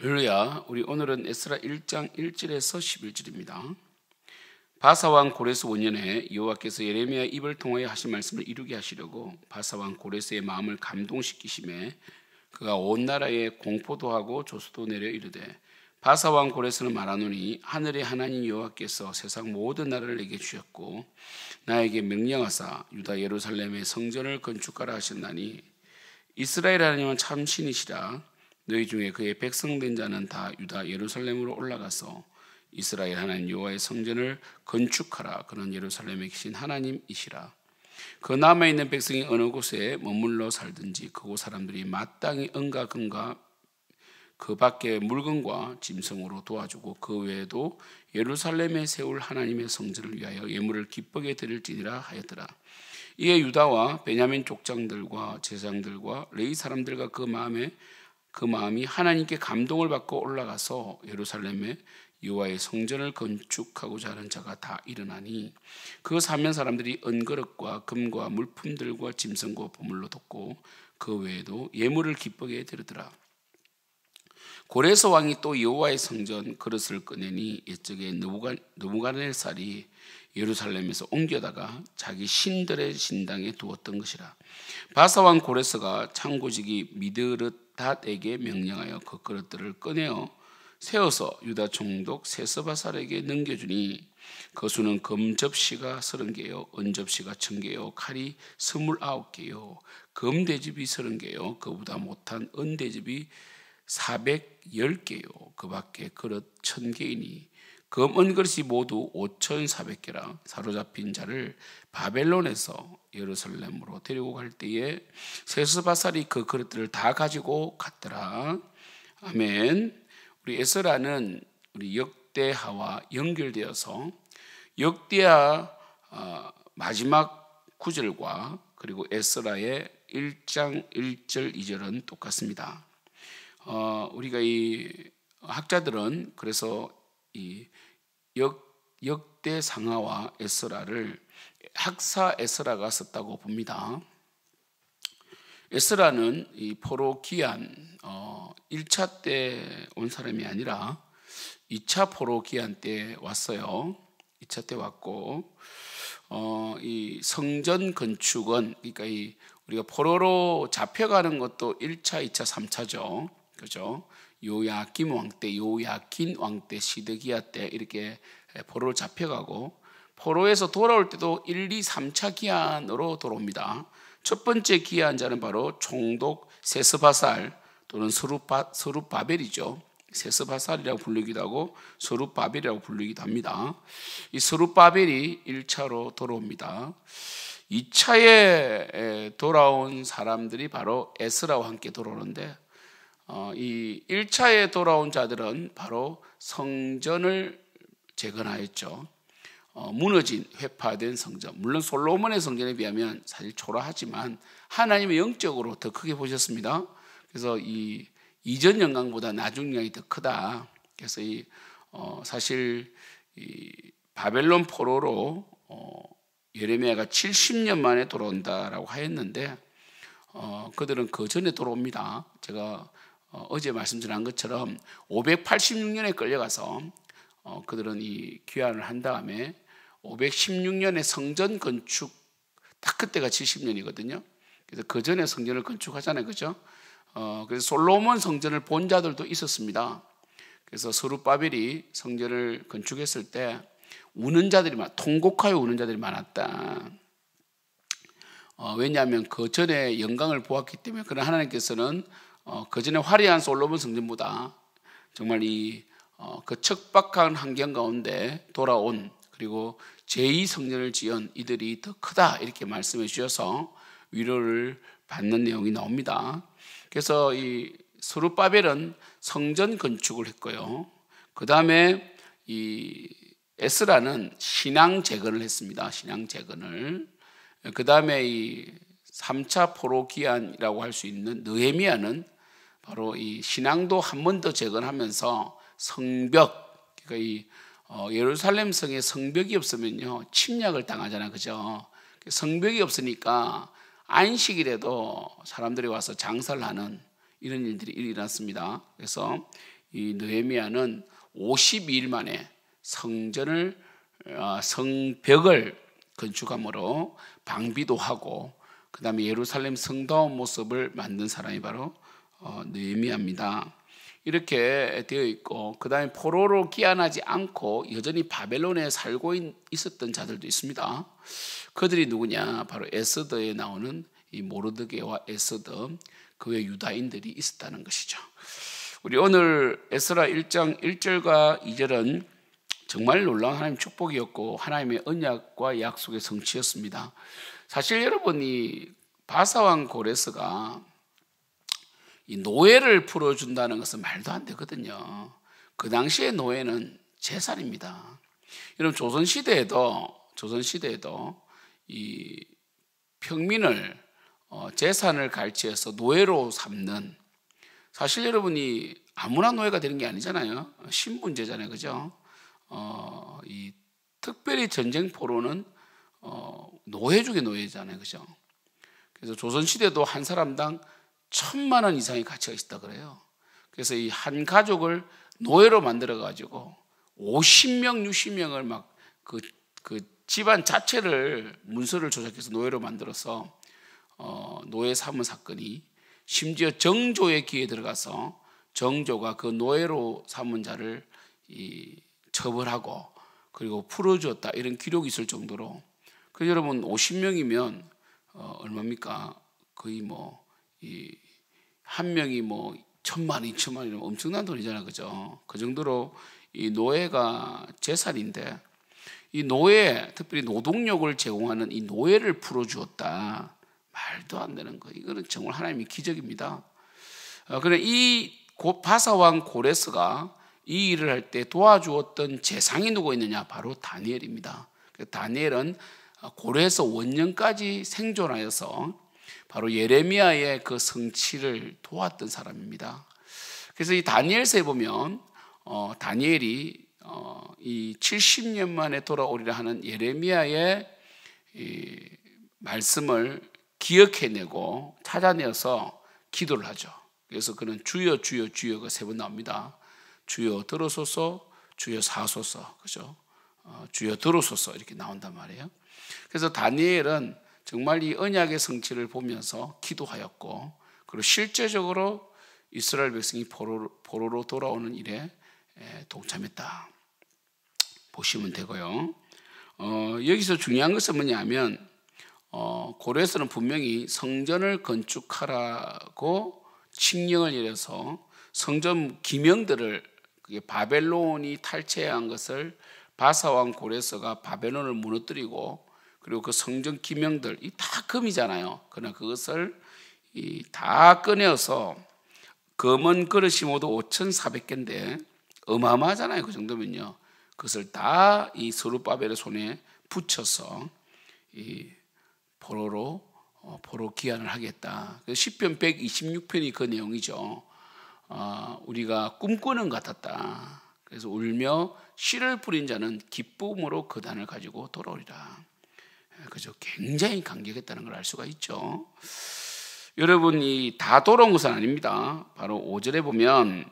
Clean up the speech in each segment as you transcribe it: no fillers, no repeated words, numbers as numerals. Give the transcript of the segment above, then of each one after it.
할렐루야. 우리 오늘은 에스라 1장 1절에서 11절입니다. 바사왕 고레스 5년에 여호와께서 예레미야 입을 통하여 하신 말씀을 이루게 하시려고 바사왕 고레스의 마음을 감동시키심에 그가 온 나라에 공포도 하고 조소도 내려 이르되, 바사왕 고레스는 말하노니 하늘의 하나님 여호와께서 세상 모든 나라를 내게 주셨고 나에게 명령하사 유다 예루살렘의 성전을 건축하라 하셨나니 이스라엘 하나님은 참 신이시라. 너희 중에 그의 백성된 자는 다 유다 예루살렘으로 올라가서 이스라엘 하나님 여호와의 성전을 건축하라. 그는 예루살렘에 계신 하나님이시라. 그 남아있는 백성이 어느 곳에 머물러 살든지 그곳 사람들이 마땅히 은과 금과 그 밖에 물건과 짐승으로 도와주고 그 외에도 예루살렘에 세울 하나님의 성전을 위하여 예물을 기쁘게 드릴지니라 하였더라. 이에 유다와 베냐민 족장들과 제사장들과 레위 사람들과 그 마음이 하나님께 감동을 받고 올라가서 예루살렘에 여호와의 성전을 건축하고자 하는 자가 다 일어나니 그 사면 사람들이 은그릇과 금과 물품들과 짐승과 보물로 돕고 그 외에도 예물을 기쁘게 드리더라. 고레스 왕이 또 여호와의 성전 그릇을 꺼내니 옛적에 느부갓네살이 예루살렘에서 옮겨다가 자기 신들의 신당에 두었던 것이라. 바사왕 고레스가 창고지기 미드르닷에게 명령하여 그 그릇들을 꺼내어 세워서 유다 총독 세스바살에게 넘겨주니 그 수는 금 접시가 30개요 은 접시가 1000개요 칼이 29개요 금 대접이 30개요 그보다 못한 은 대접이 410개요 그 밖에 그릇 1000개이니 금 은그릇이 모두 5400개라. 사로잡힌 자를 바벨론에서 예루살렘으로 데리고 갈 때에 세스바살이 그 그릇들을 다 가지고 갔더라. 아멘. 우리 에스라는 우리 역대하와 연결되어서 역대하 마지막 9절과 그리고 에스라의 1장 1절 2절은 똑같습니다. 우리가 이 학자들은 그래서 이 역대상하와 에스라를 학사 에스라가 썼다고 봅니다. 에스라는 이 포로 기한 1차 때 온 사람이 아니라 2차 포로 기한 때 왔어요. 2차 때 왔고 이 성전 건축은 그러니까 우리가 포로로 잡혀가는 것도 1차, 2차, 3차죠. 그죠? 요야긴 왕 때, 요야긴 왕 때, 시드기야 때 이렇게 포로로 잡혀가고 포로에서 돌아올 때도 1, 2, 3차 기한으로 돌아옵니다. 첫 번째 기한자는 바로 총독 세스바살 또는 스룹바벨이죠. 세스바살이라고 불리기도 하고 스룹바벨이라고 불리기도 합니다. 이 스룹바벨이 1차로 돌아옵니다. 2차에 돌아온 사람들이 바로 에스라와 함께 돌아오는데 이 1차에 돌아온 자들은 바로 성전을 재건하였죠. 무너진 회파된 성전, 물론 솔로몬의 성전에 비하면 사실 초라하지만 하나님의 영적으로 더 크게 보셨습니다. 그래서 이 이전 영광보다 나중 영광이 더 크다. 그래서 사실 이 바벨론 포로로 예레미야가 70년 만에 돌아온다라고 하였는데 그들은 그 전에 돌아옵니다. 제가 어제 말씀드린 것처럼 586년에 끌려가서 그들은 이 귀환을 한 다음에 516년에 성전 건축 딱 그때가 70년이거든요. 그래서 그 전에 성전을 건축하잖아요, 그죠? 그래서 솔로몬 성전을 본 자들도 있었습니다. 그래서 스룹바벨이 성전을 건축했을 때 우는 자들이 통곡하여 우는 자들이 많았다. 왜냐하면 그 전에 영광을 보았기 때문에. 그러나 하나님께서는 그 전에 화려한 솔로몬 성전보다 정말 그 척박한 환경 가운데 돌아온 그리고 제2성전을 지은 이들이 더 크다 이렇게 말씀해 주셔서 위로를 받는 내용이 나옵니다. 그래서 이 스룹바벨은 성전 건축을 했고요. 그 다음에 이 에스라는 신앙 재건을 했습니다. 신앙 재건을. 그 다음에 이 3차 포로 기한이라고 할 수 있는 느헤미야는 바로 이 신앙도 한 번 더 재건하면서 성벽, 그러니까 예루살렘 성에 성벽이 없으면요 침략을 당하잖아요, 그죠? 성벽이 없으니까 안식일에도 사람들이 와서 장사를 하는 이런 일들이 일어났습니다. 그래서 이 느헤미야는 52일 만에 성벽을 건축함으로 방비도 하고 그 다음에 예루살렘 성다운 모습을 만든 사람이 바로 느헤미야입니다. 이렇게 되어 있고 그 다음에 포로로 귀환하지 않고 여전히 바벨론에 살고 있었던 자들도 있습니다. 그들이 누구냐? 바로 에스더에 나오는 이 모르드게와 에스더, 그 외 유다인들이 있었다는 것이죠. 우리 오늘 에스라 1장 1절과 2절은 정말 놀라운 하나님의 축복이었고 하나님의 언약과 약속의 성취였습니다. 사실 여러분이 바사왕 고레스가 이 노예를 풀어준다는 것은 말도 안 되거든요. 그 당시의 노예는 재산입니다. 여러분 조선시대에도 이 평민을 재산을 갈취해서 노예로 삼는, 사실 여러분이 아무나 노예가 되는 게 아니잖아요. 신분제잖아요, 그죠? 이 특별히 전쟁포로는 노예 중에 노예잖아요, 그죠? 그래서 조선시대도 한 사람당 1,000만 원 이상의 가치가 있다 그래요. 그래서 이 한 가족을 노예로 만들어 가지고 50명, 60명을 막 그 집안 자체를 문서를 조작해서 노예로 만들어서 노예 사문 사건이, 심지어 정조의 귀에 들어가서 정조가 그 노예로 삼은 자를 처벌하고 그리고 풀어주었다, 이런 기록이 있을 정도로. 그래서 여러분 50명이면 얼마입니까? 거의 한 명이 1,000만, 2,000만이면 엄청난 돈이잖아요, 그죠? 그 정도로 이 노예가 재산인데, 이 노예, 특별히 노동력을 제공하는 이 노예를 풀어주었다. 말도 안 되는 거. 이거는 정말 하나님의 기적입니다. 그래 이 바사왕 고레스가 이 일을 할 때 도와주었던 재상이 누구 있느냐? 바로 다니엘입니다. 다니엘은 고레스 원년까지 생존하여서 바로 예레미야의 그 성취를 도왔던 사람입니다. 그래서 이 다니엘서에 보면 다니엘이 이 70년 만에 돌아오리라 하는 예레미야의 이 말씀을 기억해내고 찾아내서 기도를 하죠. 그래서 그는 주여 주여 주여가 3번 나옵니다. 주여 들어소서, 주여 사소서, 그죠? 주여 들어소서 이렇게 나온단 말이에요. 그래서 다니엘은 정말 이 언약의 성취를 보면서 기도하였고, 그리고 실제적으로 이스라엘 백성이 포로로 돌아오는 일에 동참했다 보시면 되고요. 여기서 중요한 것은 뭐냐면 고레스는 분명히 성전을 건축하라고 칙령을 내려서 성전 기명들을, 그게 바벨론이 탈취한 것을 바사왕 고레스가 바벨론을 무너뜨리고, 그리고 그 성전 기명들 이 다 금이잖아요. 그러나 그것을 다 꺼내어서 검은 그릇이 모두 5,400개인데 어마어마하잖아요. 그 정도면요. 그것을 다 이 스룹바벨의 손에 붙여서 이 포로 귀환을 하겠다. 시편 126편이 그 내용이죠. 우리가 꿈꾸는 것 같았다. 그래서 울며 씨를 뿌린 자는 기쁨으로 그 단을 가지고 돌아오리라. 그죠? 굉장히 감격했다는 걸 알 수가 있죠. 여러분이 다 돌아온 것은 아닙니다. 바로 5절에 보면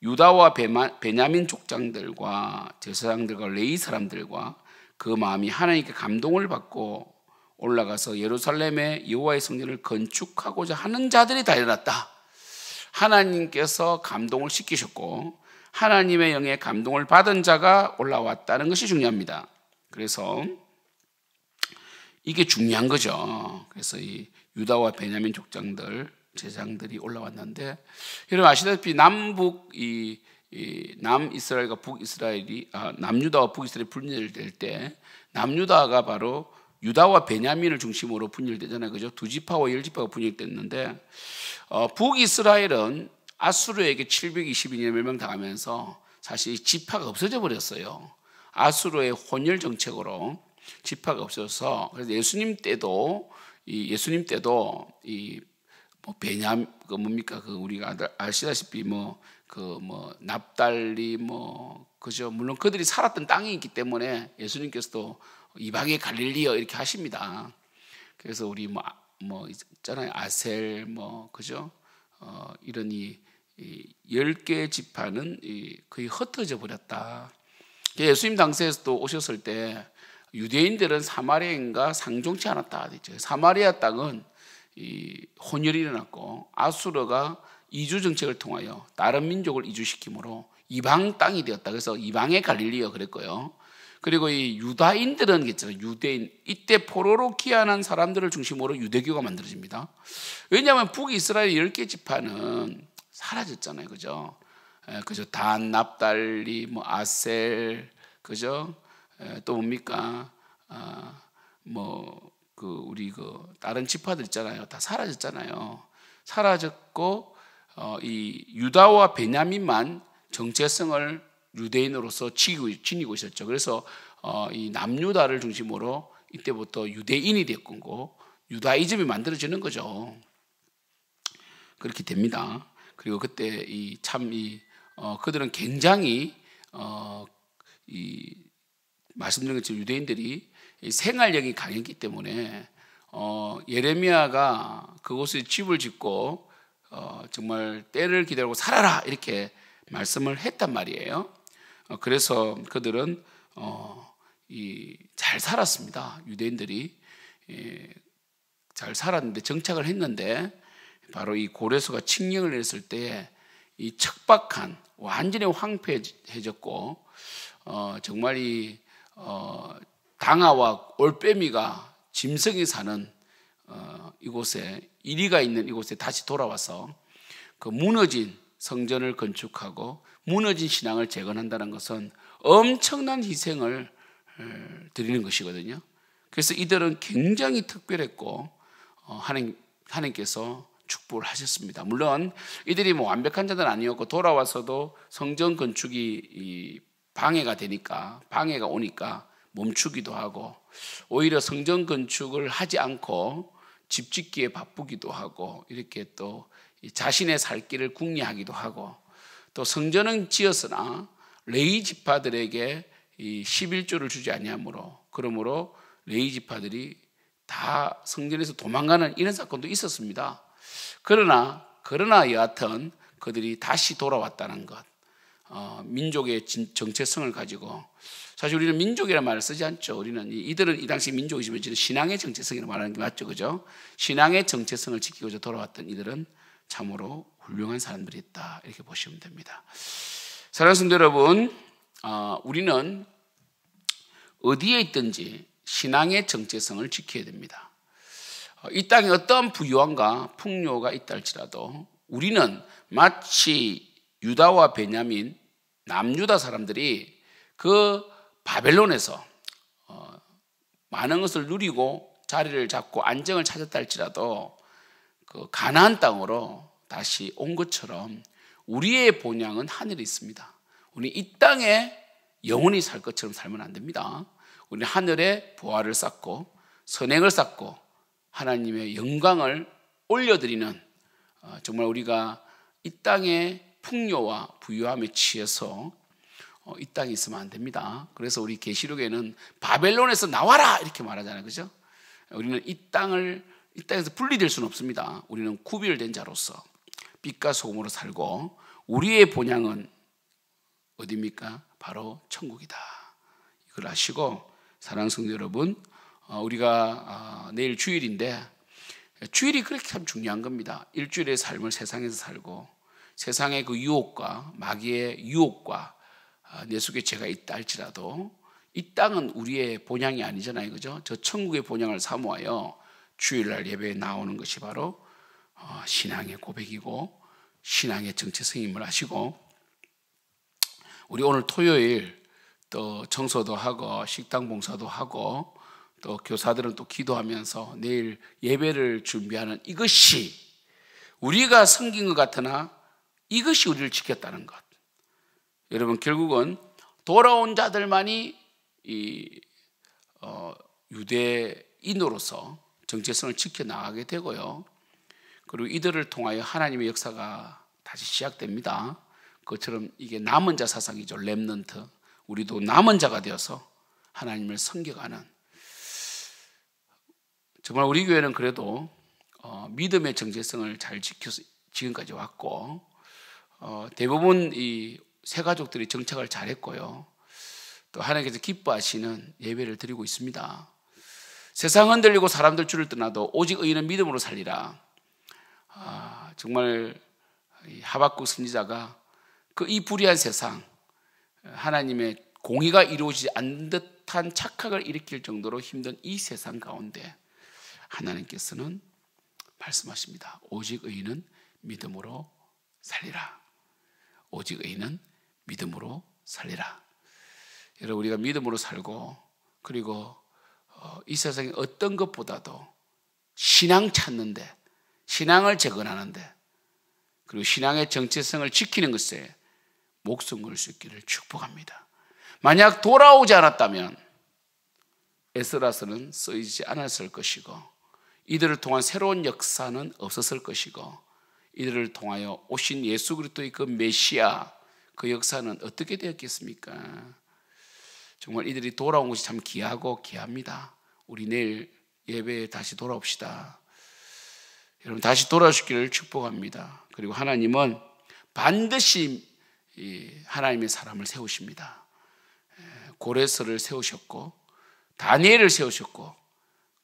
유다와 베냐민 족장들과 제사장들과 레위 사람들과 그 마음이 하나님께 감동을 받고 올라가서 예루살렘의 여호와의 성전을 건축하고자 하는 자들이 다 일어났다. 하나님께서 감동을 시키셨고 하나님의 영에 감동을 받은 자가 올라왔다는 것이 중요합니다. 그래서 이게 중요한 거죠. 그래서 이 유다와 베냐민 족장들, 제사장들이 올라왔는데, 여러분 아시다시피 남이스라엘과 북이스라엘이 남유다와 북이스라엘이 분열될 때 남유다가 바로 유다와 베냐민을 중심으로 분열되잖아요, 그죠? 2지파와 10지파가 분열됐는데 북이스라엘은 아수르에게 722년 멸망당하면서 사실 지파가 없어져 버렸어요. 아수르의 혼혈 정책으로 지파가 없어서, 그래서 예수님 때도 베냐민 뭡니까? 우리가 아시다시피 납달리 그죠? 물론 그들이 살았던 땅이 있기 때문에 예수님께서도 이방의 갈릴리여 이렇게 하십니다. 그래서 우리 있잖아요, 아셀 그죠? 이런 10개 지파는 거의 흩어져 버렸다. 예수님 당시에도 오셨을 때 유대인들은 사마리아인과 상종치 않았다. 사마리아 땅은 혼혈이 일어났고 아수르가 이주 정책을 통하여 다른 민족을 이주시키므로 이방 땅이 되었다. 그래서 이방의 갈릴리가 그랬고요. 그리고 이 유다인들은 있잖아요. 유대인, 이때 포로로 귀환한 사람들을 중심으로 유대교가 만들어집니다. 왜냐하면 북이스라엘 10개 지파는 사라졌잖아요. 그죠? 그죠? 단, 납달리, 뭐 아셀, 그죠? 또 뭡니까? 우리 다른 지파들 있잖아요. 다 사라졌잖아요. 사라졌고, 이 유다와 베냐민만 정체성을 유대인으로서 지니고 있었죠. 그래서 이 남유다를 중심으로 이때부터 유대인이 됐고 유다이즘이 만들어지는 거죠. 그렇게 됩니다. 그리고 그때 그들은 굉장히 말씀드린 것처럼 유대인들이 생활력이 강했기 때문에 예레미야가 그곳에 집을 짓고 정말 때를 기다리고 살아라 이렇게 말씀을 했단 말이에요. 그래서 그들은 잘 살았습니다. 유대인들이 잘 살았는데 정착을 했는데 바로 이 고레스가 칙령을 했을 때 이 척박한 완전히 황폐해졌고 정말 이 당아와 올빼미가 짐승이 사는 이곳에 이리가 있는 이곳에 다시 돌아와서 그 무너진 성전을 건축하고 무너진 신앙을 재건한다는 것은 엄청난 희생을 드리는 것이거든요. 그래서 이들은 굉장히 특별했고 하나님께서 축복을 하셨습니다. 물론 이들이 뭐 완벽한 자는 아니었고 돌아와서도 성전 건축이 방해가 오니까 멈추기도 하고 오히려 성전 건축을 하지 않고 집 짓기에 바쁘기도 하고 이렇게 또 자신의 살 길을 궁리하기도 하고 또 성전은 지었으나 레위 지파들에게 이 11조를 주지 아니하므로 그러므로 레위 지파들이 다 성전에서 도망가는 이런 사건도 있었습니다. 그러나 여하튼 그들이 다시 돌아왔다는 것, 민족의 정체성을 가지고 사실 우리는 민족이라는 말을 쓰지 않죠. 우리는 이들은 이 당시 민족이지만 신앙의 정체성이라고 말하는 게 맞죠, 그죠? 신앙의 정체성을 지키고자 돌아왔던 이들은 참으로 훌륭한 사람들이 있다 이렇게 보시면 됩니다. 사랑하는 성도 여러분, 우리는 어디에 있든지 신앙의 정체성을 지켜야 됩니다. 이 땅에 어떤 부유함과 풍요가 있다 할지라도 우리는 마치 유다와 베냐민, 남유다 사람들이 그 바벨론에서 많은 것을 누리고 자리를 잡고 안정을 찾았다 할지라도 그 가나안 땅으로 다시 온 것처럼 우리의 본향은 하늘에 있습니다. 우리 이 땅에 영원히 살 것처럼 살면 안 됩니다. 우리는 하늘에 보화를 쌓고 선행을 쌓고 하나님의 영광을 올려드리는 정말 우리가 이 땅의 풍요와 부유함에 취해서 이 땅에 있으면 안 됩니다. 그래서 우리 계시록에는 바벨론에서 나와라 이렇게 말하잖아요, 그죠? 우리는 이 땅에서 분리될 수는 없습니다. 우리는 구별된 자로서 빛과 소금으로 살고 우리의 본향은 어디입니까? 바로 천국이다. 이걸 아시고 사랑하는 성도 여러분, 우리가 내일 주일인데 주일이 그렇게 참 중요한 겁니다. 일주일의 삶을 세상에서 살고 세상의 그 유혹과 마귀의 유혹과 내 속에 죄가 있다 할지라도 이 땅은 우리의 본향이 아니잖아요, 그죠? 저 천국의 본향을 사모하여 주일날 예배에 나오는 것이 바로 신앙의 고백이고 신앙의 정체성임을 아시고 우리 오늘 토요일 또 청소도 하고 식당 봉사도 하고 또 교사들은 또 기도하면서 내일 예배를 준비하는 이것이 우리가 섬긴 것 같으나 이것이 우리를 지켰다는 것. 여러분 결국은 돌아온 자들만이 유대인으로서 정체성을 지켜나가게 되고요. 그리고 이들을 통하여 하나님의 역사가 다시 시작됩니다. 그것처럼 이게 남은 자 사상이죠. 렘넌트. 우리도 남은 자가 되어서 하나님을 섬겨가는 정말 우리 교회는 그래도 믿음의 정체성을 잘 지켜서 지금까지 왔고 대부분 이 새 가족들이 정착을 잘했고요. 또 하나님께서 기뻐하시는 예배를 드리고 있습니다. 세상 흔들리고 사람들 줄을 떠나도 오직 의인은 믿음으로 살리라. 정말 하박국 선지자가 이 불의한 세상, 하나님의 공의가 이루어지지 않는 듯한 착각을 일으킬 정도로 힘든 이 세상 가운데 하나님께서는 말씀하십니다. 오직 의인은 믿음으로 살리라. 오직 의인은 믿음으로 살리라. 여러분, 우리가 믿음으로 살고, 그리고 이 세상의 어떤 것보다도 신앙 찾는데, 신앙을 재건하는데, 그리고 신앙의 정체성을 지키는 것에 목숨 걸 수 있기를 축복합니다. 만약 돌아오지 않았다면 에스라서는 쓰이지 않았을 것이고, 이들을 통한 새로운 역사는 없었을 것이고, 이들을 통하여 오신 예수 그리스도의 그 메시아, 그 역사는 어떻게 되었겠습니까? 정말 이들이 돌아온 것이 참 귀하고 귀합니다. 우리 내일 예배에 다시 돌아옵시다. 여러분, 다시 돌아오시기를 축복합니다. 그리고 하나님은 반드시 하나님의 사람을 세우십니다. 고레스를 세우셨고 다니엘을 세우셨고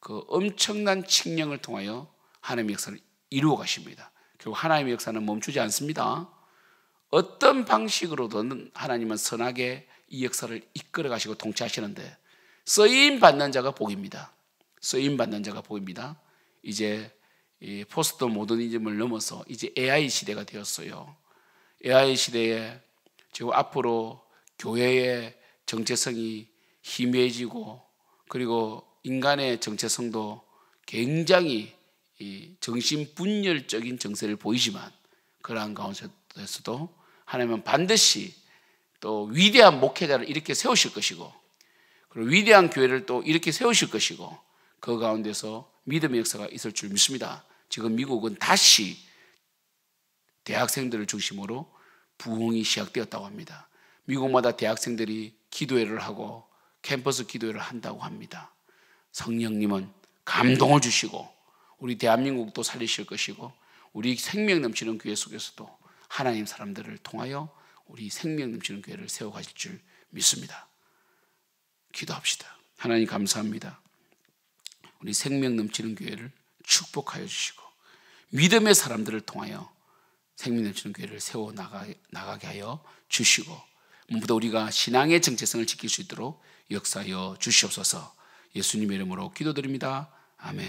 그 엄청난 칙령을 통하여 하나님의 역사를 이루어 가십니다. 결국 하나님의 역사는 멈추지 않습니다. 어떤 방식으로든 하나님은 선하게 이 역사를 이끌어 가시고 통치하시는데, 쓰임 받는 자가 복입니다. 쓰임 받는 자가 복입니다. 이제 이 포스트 모더니즘을 넘어서 이제 AI 시대가 되었어요. AI 시대에 지금 앞으로 교회의 정체성이 희미해지고, 그리고 인간의 정체성도 굉장히 이 정신분열적인 정세를 보이지만, 그러한 가운데서도 하나님은 반드시 또 위대한 목회자를 이렇게 세우실 것이고, 그리고 위대한 교회를 또 이렇게 세우실 것이고, 그 가운데서 믿음의 역사가 있을 줄 믿습니다. 지금 미국은 다시 대학생들을 중심으로 부흥이 시작되었다고 합니다. 미국마다 대학생들이 기도회를 하고 캠퍼스 기도회를 한다고 합니다. 성령님은 감동을 주시고 우리 대한민국도 살리실 것이고, 우리 생명 넘치는 교회 속에서도 하나님 사람들을 통하여 우리 생명 넘치는 교회를 세워가실 줄 믿습니다. 기도합시다. 하나님 감사합니다. 우리 생명 넘치는 교회를 축복하여 주시고 믿음의 사람들을 통하여 생명 넘치는 교회를 세워 나가게 하여 주시고, 무엇보다 우리가 신앙의 정체성을 지킬 수 있도록 역사하여 주시옵소서. 예수님의 이름으로 기도드립니다. 아멘.